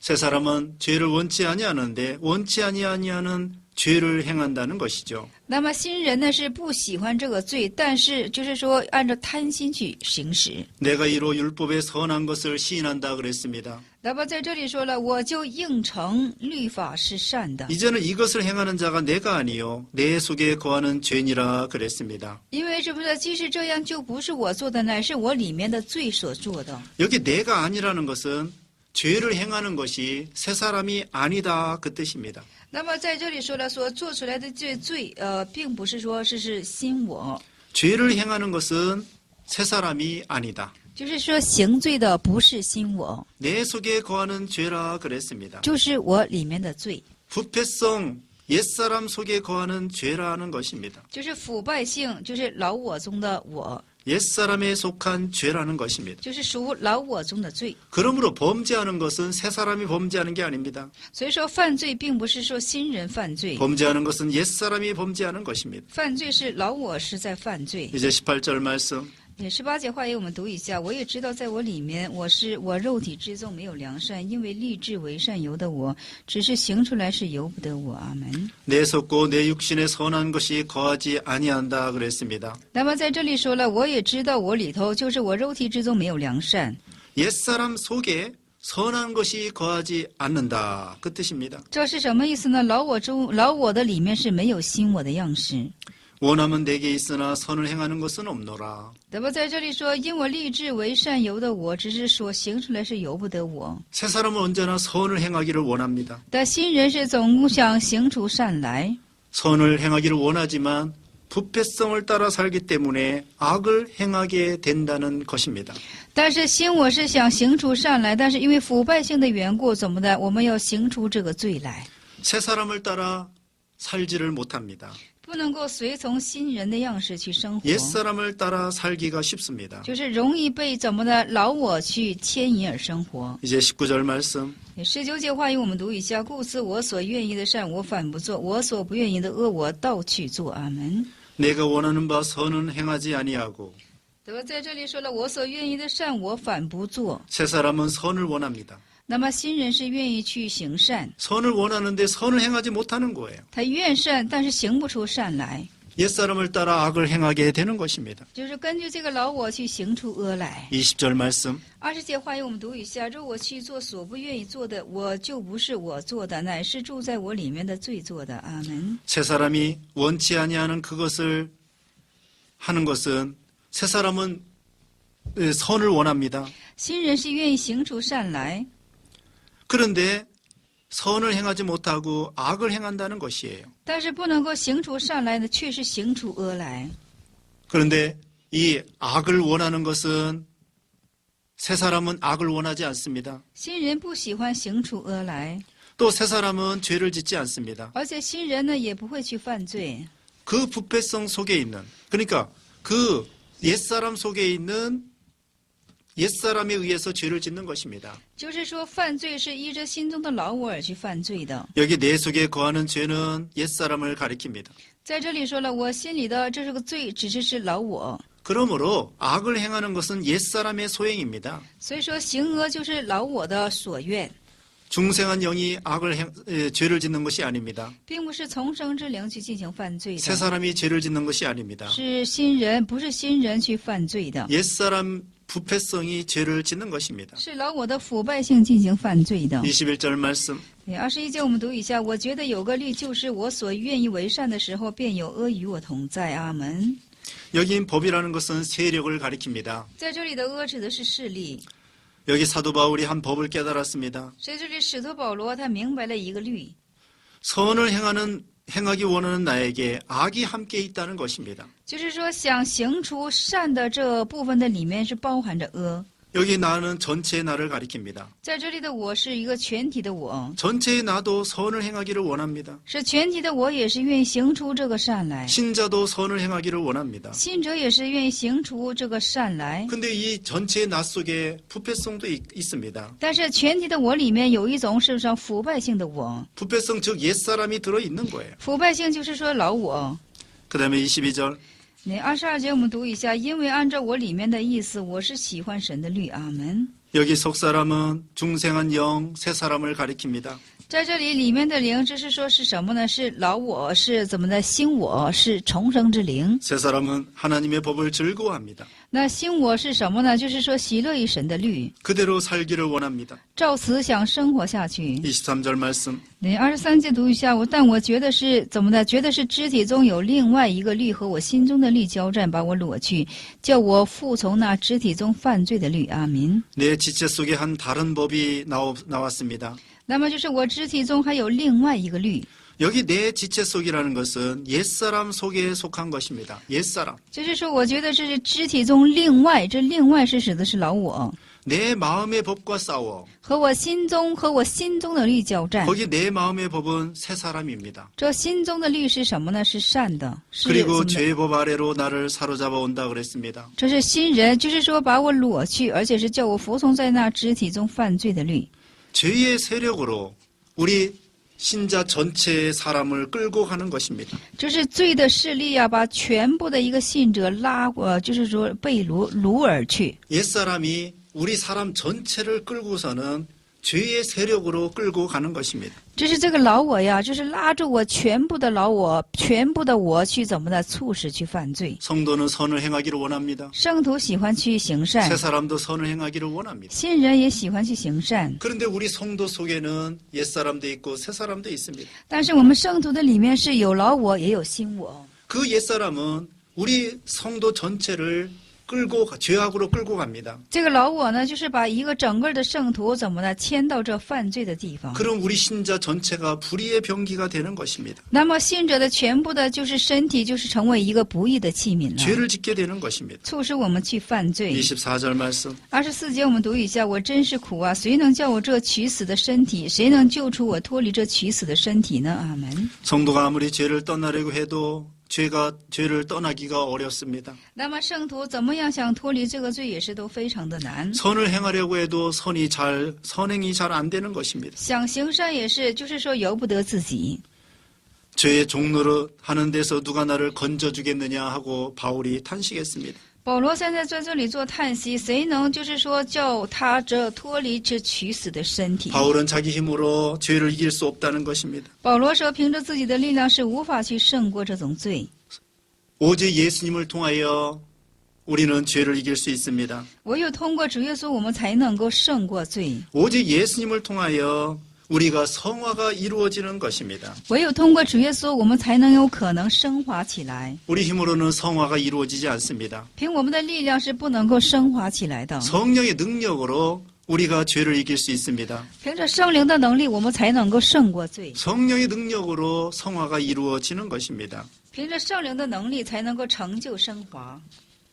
세 사람은 죄를 원치 아니하는데 원치 아니하는 죄를 행한다는 것이죠. 那么新人呢是不喜欢这个罪，但是就是说按照贪心去行使。 내가 이로 율법의 선한 것을 시인한다 그랬습니다. 那么在这里说了，我就应承律法是善的， 이제는 이것을 행하는 자가 내가 아니요 내 속에 거하는 죄니라 그랬습니다. 因为这不是，即使这样，就不是我做的，乃是我里面的罪所做的。 여기 내가 아니라는 것은 죄를 행하는 것이 세 사람이 아니다 그 뜻입니다. 那么在这里说了，所做出来的这罪，并不是说是新我， 죄를 행하는 것은 세 사람이 아니다. 就是说行罪的不是新我， 내 속에 거하는 죄라 그랬습니다. 就是我里面的罪， 부패성 옛사람 속에 거하는 죄라는 것입니다. 就是腐败性，就是老我中的我， 옛사람에 속한 죄라는 것입니다. 就是属老我中的罪。 그러므로 범죄하는 것은 새 사람이 범죄하는 게 아닙니다. 所以说犯罪并不是说新人犯罪， 범죄하는 것은 옛사람이 범죄하는 것입니다. 犯罪是老我是在犯罪。 이제 18절 말씀 也18节话语我们读一下，我也知道在我里面，我肉体之中没有良善，因为立志为善由得我，只是行出来是由不得我。阿门。 내 속고 내 육신에 선한 것이 거하지 아니한다 그랬습니다. 那么在这里说了，我也知道我里头就是我肉体之中没有良善， 옛사람 속에 선한 것이 거하지 않는다 그 뜻입니다. 这是什么意思呢？老我的里面是没有新我的样式。 원함은 내게 있으나 선을 행하는 것은 없노라. 那么在这里说，因我立志为善由得我，只是说行出来是由不得我。 새 사람은 언제나 선을 행하기를 원합니다. 但新人是总想行出善来， 선을 행하기를 원하지만 부패성을 따라 살기 때문에 악을 행하게 된다는 것입니다. 但是新我是想行出善来，但是因为腐败性的缘故，怎么的？我们要行出这个罪来， 새 사람을 따라 살지를 못합니다. 不能够随从新人的样式去生活， 옛사람을 따라 살기가 쉽습니다. 就是容易被怎么的老我去牵引而生活。 이제 19절 말씀 19节话语我们读一下，故此我所愿意的善我反不做，我所不愿意的恶我倒去做。阿门。 내가 원하는 바 선은 행하지 아니하고 那么在这里说了，我所愿意的善我反不做。 새 사람은 선을 원합니다. 那么新人是愿意去行善， 선을 원하는데 선을 행하지 못하는 거예요. 他愿善，但是行不出善来， 옛사람을 따라 악을 행하게 되는 것입니다. 就是根据这个老我去行出恶来。 20절 말씀 20节话语我们读一下：若我去做所不愿意做的，我就不是我做的，乃是住在我里面的罪做的。阿门。 새 사람이 원치 아니하는 그것을 하는 것은 새 사람은 선을 원합니다. 新人是愿意行出善来， 그런데 선을 행하지 못하고 악을 행한다는 것이에요. 但是不能够行出善来的，却是行出恶来。 그런데 이 악을 원하는 것은 새 사람은 악을 원하지 않습니다. 新人不喜欢行出恶来， 또 새 사람은 죄를 짓지 않습니다. 而且新人呢也不会去犯罪。 그 부패성 속에 있는 그러니까 그 옛사람 속에 있는 옛사람에 의해서 죄를 짓는 것입니다. 就是说，犯罪是依着心中的老我而去犯罪的。 여기 내 속에 거하는 죄는 옛사람을 가리킵니다. 在这里说了，我心里的这是个罪，只是老我。 그러므로 악을 행하는 것은 옛사람의 소행입니다. 所以说，行恶就是老我的所愿， 중생한 영이 죄를 짓는 것이 아닙니다. 并不是从生之灵去进行犯罪 새 的， 사람이 죄를 짓는 것이 아닙니다. 是新人，不是新人去犯罪的， 옛사람 부패성이 죄를 짓는 것입니다. 是老我的腐败性进行犯罪的。 21절 말씀 21节我们读一下，我觉得有个律，就是我所愿意为善的时候，便有恶与我同在。阿门。 여긴 법이라는 것은 세력을 가리킵니다. 在这里的恶指的是势力， 여기 사도 바울이 한 법을 깨달았습니다. 在这里使徒保罗他明白了一个律， 선을 행하는 행하기 원하는 나에게 악이 함께 있다는 것입니다. 就是说想行出善的这部分的里面是包含着恶。 여기 나는 전체의 나를 가리킵니다. 在这里的我是一个全体的我， 전체의 나도 선을 행하기를 원합니다. 是全体的我也是愿意行出这个善来， 신자도 선을 행하기를 원합니다. 信者也是愿意行出这个善来。 근데 이 전체의 나 속에 부패성도 있습니다. 但是全体的我里面有一种是不是腐败性的我？ 부패성 즉 옛사람이 들어있는 거예요. 腐败性就是说老我。 그 다음에 22절 那22节我们读一下，因为按照我里面的意思，我是喜欢神的律。阿门。 여기 속사람은 중생한 영, 새 사람을 가리킵니다. 在这里，里面的灵，这是说是什么呢？是老我，是怎么的？新我是重生之灵。 새 사람은 하나님의 법을 즐거워합니다. 那新我是什么呢？就是说喜乐于神的律， 그대로 살기를 원합니다. 照此想生活下去。 23절 말씀 那23节读一下，但我觉得是怎么的？觉得是肢体中有另外一个律和我心中的律交战，把我裸去，叫我服从那肢体中犯罪的律。阿明。 내 지체 속에 한 다른 법이 나왔습니다. 那么就是我肢体中还有另外一个律。 여기 내 지체 속이라는 것은 옛사람 속에 속한 것입니다. 옛사람. 就是说，我觉得这是肢体中另外，这另外是指的是老我， 내 마음의 법과 싸워. 和我心中的律交战。 거기 내 마음의 법은 새 사람입니다. 这心中的律是什么呢？是善的，是 그리고 怎么的 죄의 법 아래로 나를 사로잡아 온다 그랬습니다. 这是新人，就是说把我裸去，而且是叫我服从在那肢体中犯罪的律。 죄의 세력으로 우리 신자 전체의 사람을 끌고 가는 것입니다. 这是罪的势力啊，把全部的一个信者拉过，就是说被掳而去。 옛사람이 우리 사람 전체를 끌고서는 죄의 세력으로 끌고 가는 것입니다. 这是这个老我呀，就是拉住我全部的老我，全部的我去怎么的促使去犯罪。 성도는 선을 행하기를 원합니다. 圣徒喜欢去行善 새 ， 사람도 선을 행하기를 원합니다. 新人也喜欢去行善。 그런데 우리 성도 속에는 옛사람도 있고 새 사람도 있습니다. 但是我们圣徒的里面是有老我，也有新我。 그 옛사람은 우리 성도 전체를 끌고 죄악으로 끌고 갑니다. 这个老我呢，就是把一个整个的圣徒怎么呢牵到这犯罪的地方。 그럼 우리 신자 전체가 불의의 병기가 되는 것입니다. 那么信者的全部的就是身体，就是成为一个不义的器皿了， 죄를 짓게 되는 것입니다. 促使我们去犯罪。 24절 말씀 24节我们读一下，我真是苦啊！谁能叫我这取死的身体？谁能救出我脱离这取死的身体呢？阿门。 성도가 아무리 죄를 떠나려고 해도 죄를 떠나기가 어렵습니다. 那么圣徒怎么样想脱离这个罪，也是都非常的难。 선을 행하려고 해도 선행이 잘 안 되는 것입니다. 想行善也是，就是说由不得自己。 죄의 종로를 하는 데서 누가 나를 건져주겠느냐 하고 바울이 탄식했습니다. 保罗现在在这里做叹息，谁能就是说叫他这脱离这取死的身体？ 바울은 자기 힘으로 죄를 이길 수 없다는 것입니다. 保罗说，凭着自己的力量是无法去胜过这种罪。 오직 예수님을 통하여 우리는 죄를 이길 수 있습니다. 唯有通过主耶稣，我们才能够胜过罪。 오직 예수님을 통하여 우리가 성화가 이루어지는 것입니다. 唯有通过主耶稣，我们才能有可能升华起来。 우리 힘으로는 성화가 이루어지지 않습니다. 凭我们的力量是不能够升华起来的。 성령의 능력으로 우리가 죄를 이길 수 있습니다. 凭着圣灵的能力，我们才能够胜过罪。 성령의 능력으로 성화가 이루어지는 것입니다. 凭着圣灵的能力，才能够成就升华。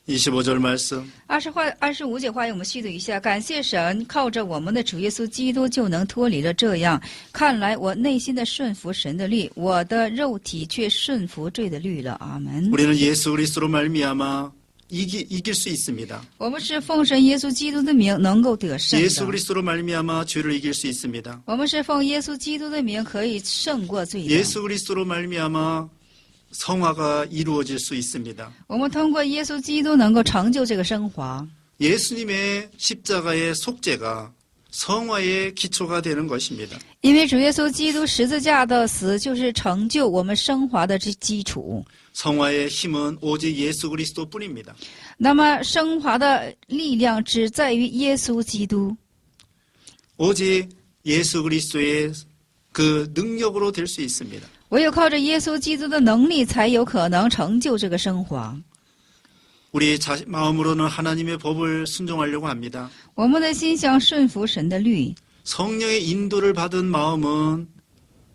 25절 말씀 25节话语我们细读一下，感谢神，靠着我们的主耶稣基督就能脱离了这样。看来我内心的顺服神的律，我的肉体却顺服罪的律了。阿门。 우리는 예수 그리스도로 말미암아 이길 수 있습니다. 我们是奉神耶稣基督的名能够得胜 예수 的。 그리스도로 말미암아 죄를 이길 수 있습니다. 我们是奉耶稣基督的名可以胜过罪的。 예수 그리스도로 말미암아 성화가 이루어질 수 있습니다. 我们通过耶稣基督能够成就这个升华。 예수님의 십자가의 속죄가 성화의 기초가 되는 것입니다. 因为主耶稣基督十字架的死就是成就我们升华的这基础。 성화의 힘은 오직 예수 그리스도뿐입니다. 那么升华的力量只在于耶稣基督， 오직 예수 그리스도의 그 능력으로 될 수 있습니다. 唯有靠着耶稣基督的能力，才有可能成就这个升华。 우리 마음으로는 하나님의 법을 순종하려고 합니다. 我们的心想顺服神的律， 성령의 인도를 받은 마음은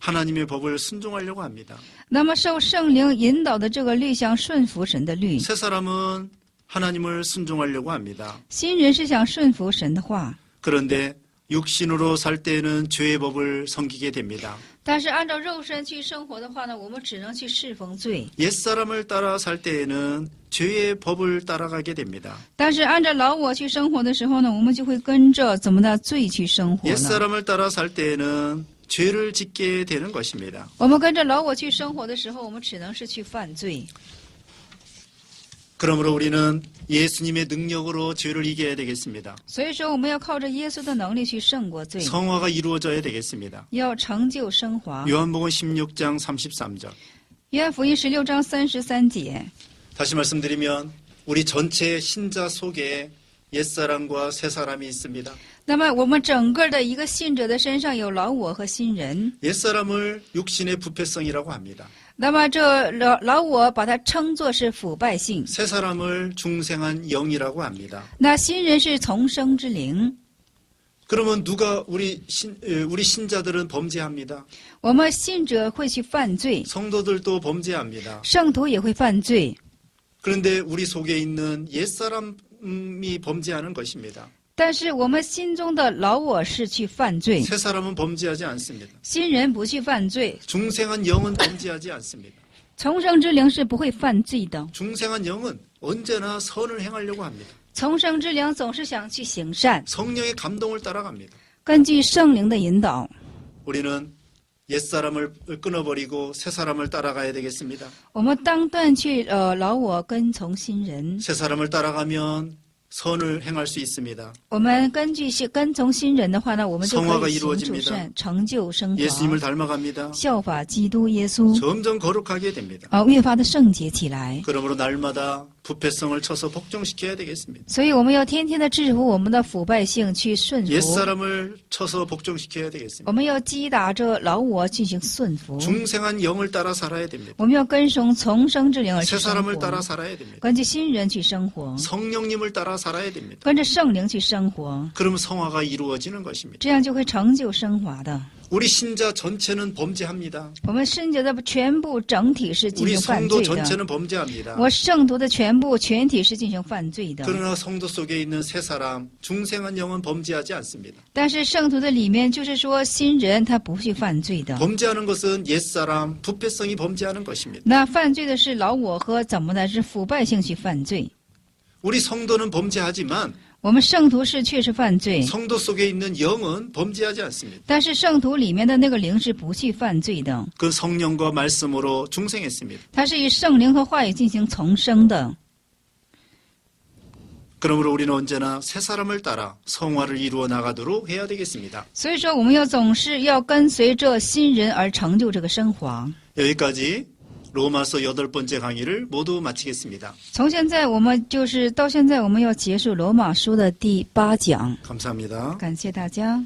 하나님의 법을 순종하려고 합니다. 那么受圣灵引导的这个律想顺服神的律， 새 사람은 하나님을 순종하려고 합니다. 新人是想顺服神的话， 그런데 육신으로 살 때에는 죄의 법을 섬기게 됩니다. 但是按照肉身去生活的话呢，我们只能去侍奉罪； 옛사람을 따라 살 때에는 죄의 법을 따라가게 됩니다. 但是按照老我去生活的时候呢，我们就会跟着怎么的罪去生活了。 옛사람을 따라 살 때에는 죄를 짓게 되는 것입니다. 我们跟着老我去生活的时候，我们只能是去犯罪。 그러므로 우리는 예수님의 능력으로 죄를 이겨야 되겠습니다. 所以说，我们要靠着耶稣的能力去胜过罪， 성화가 이루어져야 되겠습니다. 要成就升华。 요한복음 16장 33절. 约翰福音16章33节。 다시 말씀드리면 우리 전체 신자 속에 옛사람과 새사람이 있습니다. 那么，我们整个的一个信者的身上有老我和新人。 옛사람을 육신의 부패성이라고 합니다. 那么，这老我把它称作是腐败性， 새사람을 중생한 영이라고 합니다. 那新人是重生之灵。 그러면 누가 우리 신자들은 범죄합니다. 我们信者会去犯罪， 성도들도 범죄합니다. 圣徒也会犯罪。 그런데 우리 속에 있는 옛사람이 범죄하는 것입니다. 但是我们心中的老我是去犯罪， 새사람은 범죄하지 않습니다. 新人不去犯罪， 중생한 영은 범죄하지 않습니다. 重生之灵是不会犯罪的。 중생한 영은 언제나 선을 행하려고 합니다. 重生之灵总是想去行善， 성령의 감동을 따라갑니다. 根据圣灵的引导， 우리는 옛사람을 끊어버리고 새사람을 따라가야 되겠습니다. 我们当断去老我，跟从新人。 새사람을 따라가면 선을 행할 수 있습니다. 我们跟从新人的话呢，我们就 성화가 可以行主 이루어집니다. 善，成就升华， 예수님을 닮아갑니다. 效法基督耶稣， 점점 거룩하게 됩니다. 越发的圣洁起来。 그러므로 날마다 부패성을 쳐서 복종시켜야 되겠습니다. 所以我们要天天的制服我们的腐败性，去顺服。 옛사람을 쳐서 복종시켜야 我 되겠습니다. 们要击打着老我进行顺服， 중생한 영을 따라 살아야 됩니다. 我们要跟从重生之灵而去 새 生 사람을 活， 따라 살아야 됩니다. 根据新人去生活， 성령님을 따라 살아야 됩니다. 跟着圣灵去生活， 그럼 성화가 이루어지는 것입니다. 这样就会成就升华的。 우리 신자 전체는 범죄합니다. 我们圣洁的全部整体是进 우리 行犯 성도 罪的， 전체는 범죄합니다. 我圣徒的全体是进行犯罪的。 그러나 성도 속에 있는 새 사람, 중생한 영은 범죄하지 않습니다. 但是圣徒的里面，就是说新人他不去犯罪的。 범죄하는 것은 옛 사람, 부패성이 범죄하는 것입니다. 那犯罪的是老我和怎么的是腐败性去犯罪。 우리 성도는 범죄하지만 我们圣徒是确实犯罪， 성도 속에 있는 영은 범죄하지 않습니다. 但是圣徒里面的那个灵是不去犯罪的， 그 성령과 말씀으로 중생했습니다. 它是以圣灵和话语进行重生的。 그러므로 우리는 언제나 새 사람을 따라 성화를 이루어 나가도록 해야 되겠습니다. 所以说，我们总是要跟随着新人而成就这个升华。 여기까지 로마서 8번째 강의를 모두 마치겠습니다. 从现在我们到现在，我们要结束罗马书的第8讲。 감사합니다. 感谢大家。